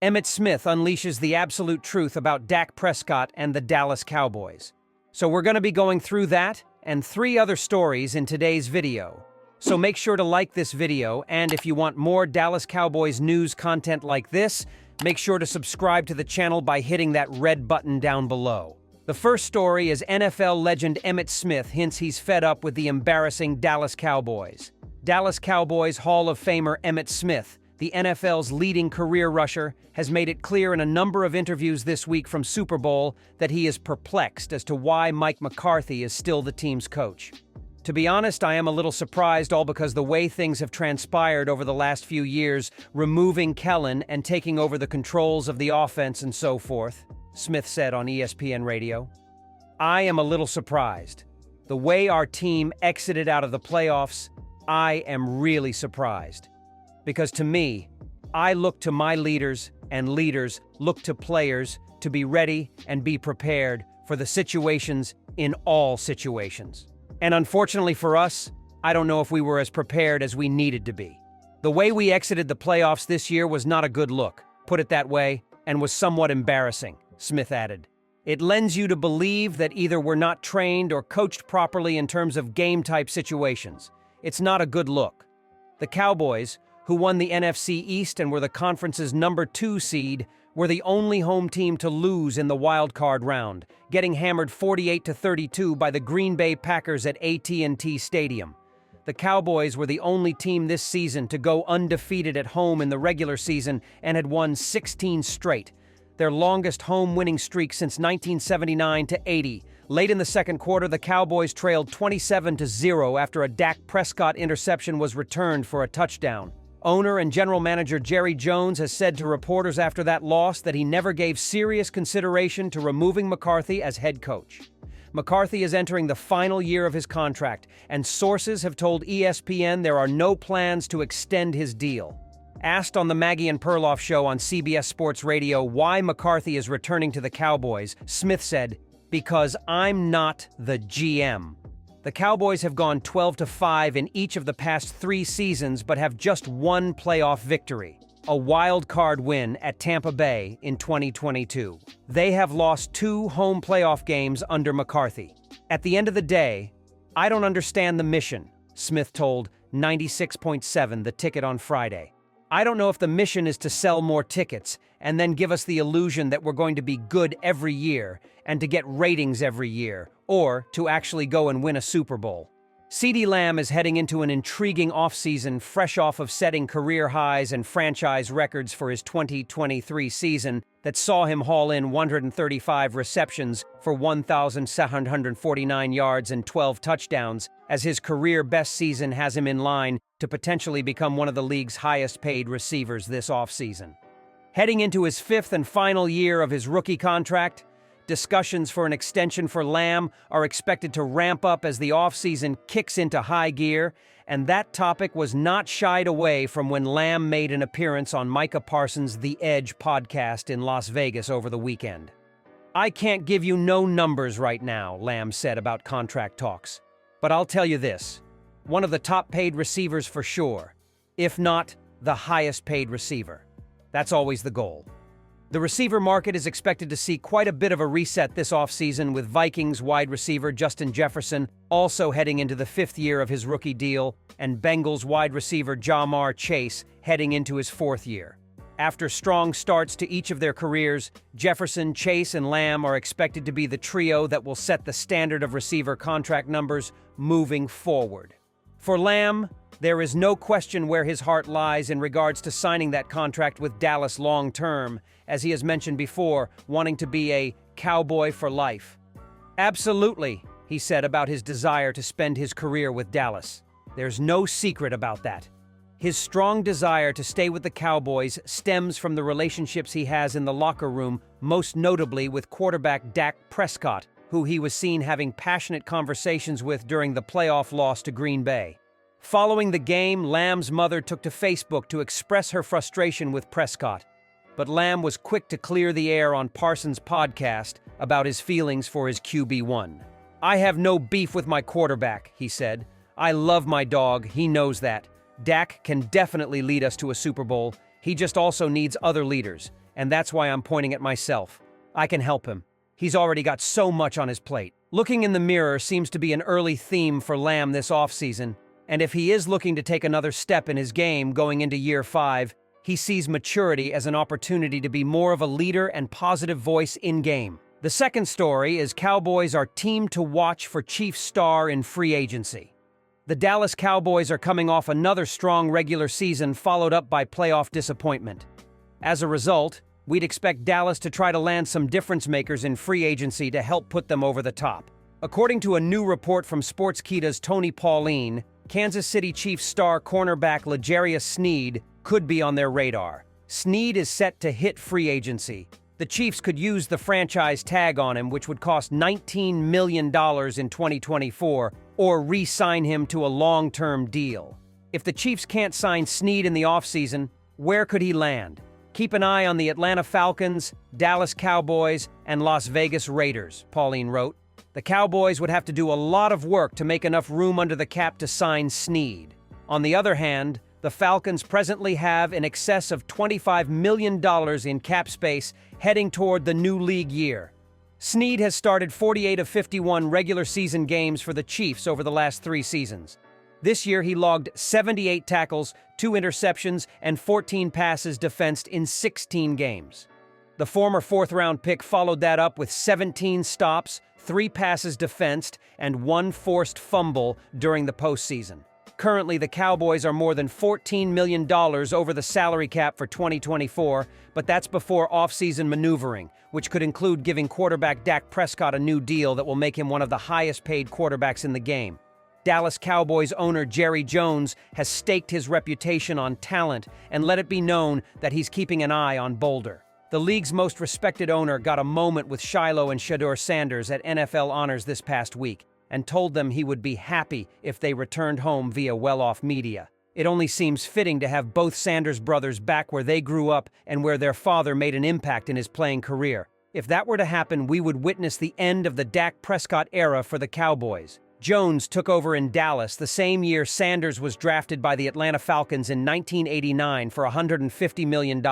Emmitt Smith unleashes the absolute truth about Dak Prescott and the Dallas Cowboys. So we're going to be going through that and 3 other stories in today's video. So make sure to like this video, and if you want more Dallas Cowboys news content like this, make sure to subscribe to the channel by hitting that red button down below. The first story is NFL legend Emmitt Smith hints he's fed up with the embarrassing Dallas Cowboys. Dallas Cowboys Hall of Famer Emmitt Smith, the NFL's leading career rusher, has made it clear in a number of interviews this week from Superbowl that he is perplexed as to why Mike McCarthy is still the team's coach. To be honest, I am a little surprised, all because the way things have transpired over the last few years, removing Kellen and taking over the controls of the offense and so forth, Smith said on ESPN Radio. I am a little surprised. The way our team exited out of the playoffs, I am really surprised. Because to me, I look to my leaders, and leaders look to players to be ready and be prepared for the situations in all situations. And unfortunately for us, I don't know if we were as prepared as we needed to be. The way we exited the playoffs this year was not a good look, put it that way, and was somewhat embarrassing, Smith added. It lends you to believe that either we're not trained or coached properly in terms of game-type situations. It's not a good look. The Cowboys, who won the NFC East and were the conference's number 2 seed, were the only home team to lose in the wild card round, getting hammered 48-32 by the Green Bay Packers at AT&T Stadium. The Cowboys were the only team this season to go undefeated at home in the regular season and had won 16 straight, their longest home winning streak since 1979-80. Late in the second quarter, the Cowboys trailed 27-0 after a Dak Prescott interception was returned for a touchdown. Owner and general manager Jerry Jones has said to reporters after that loss that he never gave serious consideration to removing McCarthy as head coach. McCarthy is entering the final year of his contract, and sources have told ESPN there are no plans to extend his deal. Asked on the Maggie and Perloff show on CBS Sports Radio why McCarthy is returning to the Cowboys, Smith said, "Because I'm not the GM." The Cowboys have gone 12-5 in each of the past 3 seasons but have just one playoff victory, a wild card win at Tampa Bay in 2022. They have lost 2 home playoff games under McCarthy. At the end of the day, I don't understand the mission, Smith told 96.7 The Ticket on Friday. I don't know if the mission is to sell more tickets and then give us the illusion that we're going to be good every year and to get ratings every year, or to actually go and win a Super Bowl. CeeDee Lamb is heading into an intriguing offseason fresh off of setting career highs and franchise records for his 2023 season that saw him haul in 135 receptions for 1,749 yards and 12 touchdowns, as his career best season has him in line to potentially become one of the league's highest-paid receivers this offseason. Heading into his 5th and final year of his rookie contract, discussions for an extension for Lamb are expected to ramp up as the offseason kicks into high gear, and that topic was not shied away from when Lamb made an appearance on Micah Parsons' The Edge podcast in Las Vegas over the weekend. "I can't give you no numbers right now," Lamb said about contract talks. "But I'll tell you this, one of the top-paid receivers for sure, if not the highest-paid receiver. That's always the goal." The receiver market is expected to see quite a bit of a reset this offseason, with Vikings wide receiver Justin Jefferson also heading into the 5th year of his rookie deal, and Bengals wide receiver Ja'Marr Chase heading into his 4th year. After strong starts to each of their careers, Jefferson, Chase, and Lamb are expected to be the trio that will set the standard of receiver contract numbers moving forward. For Lamb, there is no question where his heart lies in regards to signing that contract with Dallas long-term, as he has mentioned before, wanting to be a Cowboy for life. "Absolutely," he said about his desire to spend his career with Dallas. "There's no secret about that." His strong desire to stay with the Cowboys stems from the relationships he has in the locker room, most notably with quarterback Dak Prescott, who he was seen having passionate conversations with during the playoff loss to Green Bay. Following the game, Lamb's mother took to Facebook to express her frustration with Prescott, but Lamb was quick to clear the air on Parsons' podcast about his feelings for his QB1. "I have no beef with my quarterback," he said. "I love my dog, he knows that. Dak can definitely lead us to a Super Bowl. He just also needs other leaders, and that's why I'm pointing at myself. I can help him. He's already got so much on his plate. Looking in the mirror seems to be an early theme for Lamb this offseason, and if he is looking to take another step in his game going into year 5, he sees maturity as an opportunity to be more of a leader and positive voice in-game. The second story is Cowboys are team to watch for Chiefs star in free agency. The Dallas Cowboys are coming off another strong regular season followed up by playoff disappointment. As a result, we'd expect Dallas to try to land some difference makers in free agency to help put them over the top. According to a new report from Sportskeeda's Tony Pauline, Kansas City Chiefs star cornerback L'Jarius Snead could be on their radar. Snead is set to hit free agency. The Chiefs could use the franchise tag on him, which would cost $19 million in 2024, or re-sign him to a long-term deal. If the Chiefs can't sign Snead in the offseason, where could he land? Keep an eye on the Atlanta Falcons, Dallas Cowboys, and Las Vegas Raiders, Pauline wrote. The Cowboys would have to do a lot of work to make enough room under the cap to sign Snead. On the other hand, the Falcons presently have in excess of $25 million in cap space heading toward the new league year. Snead has started 48 of 51 regular season games for the Chiefs over the last 3 seasons. This year he logged 78 tackles, 2 interceptions, and 14 passes defensed in 16 games. The former 4th-round pick followed that up with 17 stops, 3 passes defensed, and 1 forced fumble during the postseason. Currently, the Cowboys are more than $14 million over the salary cap for 2024, but that's before offseason maneuvering, which could include giving quarterback Dak Prescott a new deal that will make him one of the highest-paid quarterbacks in the game. Dallas Cowboys owner Jerry Jones has staked his reputation on talent and let it be known that he's keeping an eye on Boulder. The league's most respected owner got a moment with Shiloh and Shedeur Sanders at NFL Honors this past week, and told them he would be happy if they returned home via well-off media. It only seems fitting to have both Sanders brothers back where they grew up and where their father made an impact in his playing career. If that were to happen, we would witness the end of the Dak Prescott era for the Cowboys. Jones took over in Dallas the same year Sanders was drafted by the Atlanta Falcons in 1989 for $150 million.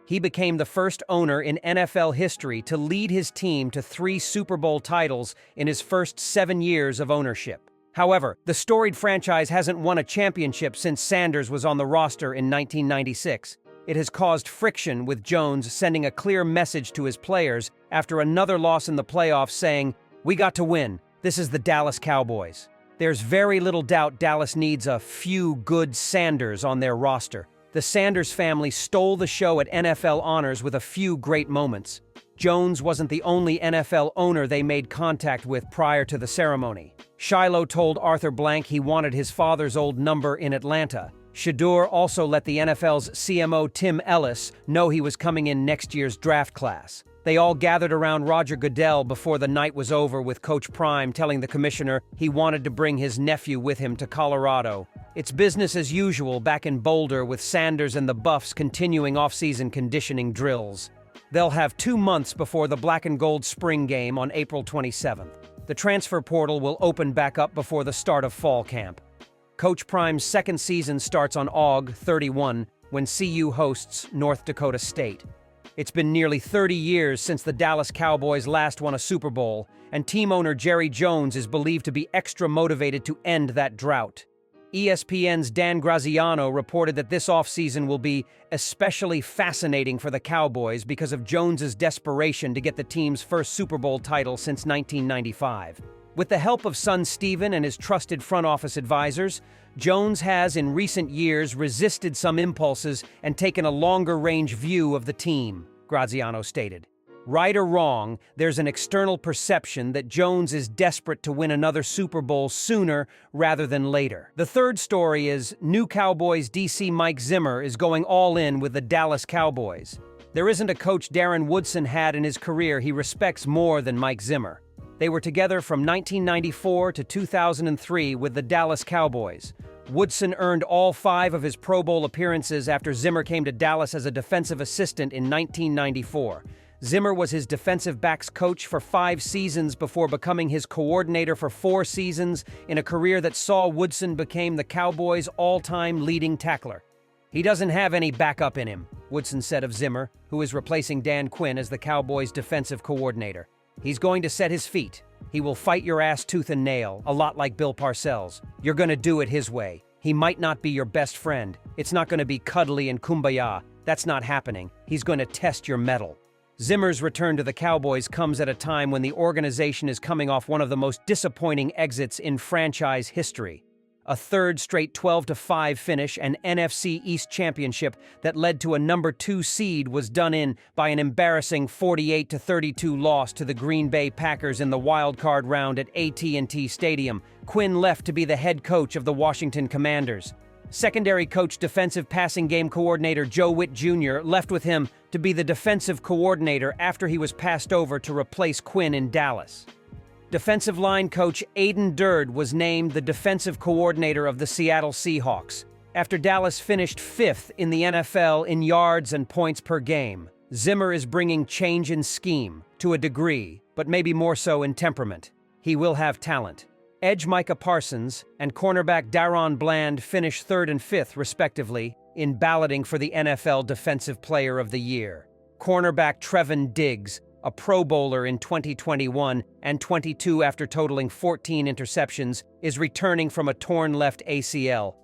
He became the first owner in NFL history to lead his team to 3 Super Bowl titles in his first 7 years of ownership. However, the storied franchise hasn't won a championship since Sanders was on the roster in 1996. It has caused friction, with Jones sending a clear message to his players after another loss in the playoffs saying, "We got to win. This is the Dallas Cowboys." There's very little doubt Dallas needs a few good Sanders on their roster. The Sanders family stole the show at NFL Honors with a few great moments. Jones wasn't the only NFL owner they made contact with prior to the ceremony. Shiloh told Arthur Blank he wanted his father's old number in Atlanta. Shedeur also let the NFL's CMO Tim Ellis know he was coming in next year's draft class. They all gathered around Roger Goodell before the night was over, with Coach Prime telling the commissioner he wanted to bring his nephew with him to Colorado. It's business as usual back in Boulder, with Sanders and the Buffs continuing off-season conditioning drills. They'll have 2 months before the Black and Gold spring game on April 27th. The transfer portal will open back up before the start of fall camp. Coach Prime's second season starts on August 31 when CU hosts North Dakota State. It's been nearly 30 years since the Dallas Cowboys last won a Super Bowl, and team owner Jerry Jones is believed to be extra motivated to end that drought. ESPN's Dan Graziano reported that this offseason will be especially fascinating for the Cowboys because of Jones's desperation to get the team's first Super Bowl title since 1995. With the help of son Steven and his trusted front office advisors, Jones has in recent years resisted some impulses and taken a longer-range view of the team, Graziano stated. Right or wrong, there's an external perception that Jones is desperate to win another Super Bowl sooner rather than later. The third story is new Cowboys DC Mike Zimmer is going all in with the Dallas Cowboys. There isn't a coach Darren Woodson had in his career he respects more than Mike Zimmer. They were together from 1994 to 2003 with the Dallas Cowboys. Woodson earned all 5 of his Pro Bowl appearances after Zimmer came to Dallas as a defensive assistant in 1994. Zimmer was his defensive backs coach for 5 seasons before becoming his coordinator for 4 seasons in a career that saw Woodson become the Cowboys' all-time leading tackler. He doesn't have any backup in him, Woodson said of Zimmer, who is replacing Dan Quinn as the Cowboys' defensive coordinator. He's going to set his feet. He will fight your ass tooth and nail, a lot like Bill Parcells. You're going to do it his way. He might not be your best friend. It's not going to be cuddly and kumbaya. That's not happening. He's going to test your mettle. Zimmer's return to the Cowboys comes at a time when the organization is coming off one of the most disappointing exits in franchise history. A third straight 12-5 finish and NFC East championship that led to a number 2 seed was done in by an embarrassing 48-32 loss to the Green Bay Packers in the wild card round at AT&T Stadium. Quinn left to be the head coach of the Washington Commanders. Secondary coach defensive passing game coordinator Joe Witt Jr. left with him to be the defensive coordinator after he was passed over to replace Quinn in Dallas. Defensive line coach Aiden Durd was named the defensive coordinator of the Seattle Seahawks, after Dallas finished 5th in the NFL in yards and points per game. Zimmer is bringing change in scheme, to a degree, but maybe more so in temperament. He will have talent. Edge Micah Parsons and cornerback Daron Bland finish 3rd and 5th, respectively, in balloting for the NFL Defensive Player of the Year. Cornerback Trevon Diggs, a Pro Bowler in 2021 and 22 after totaling 14 interceptions, is returning from a torn left ACL.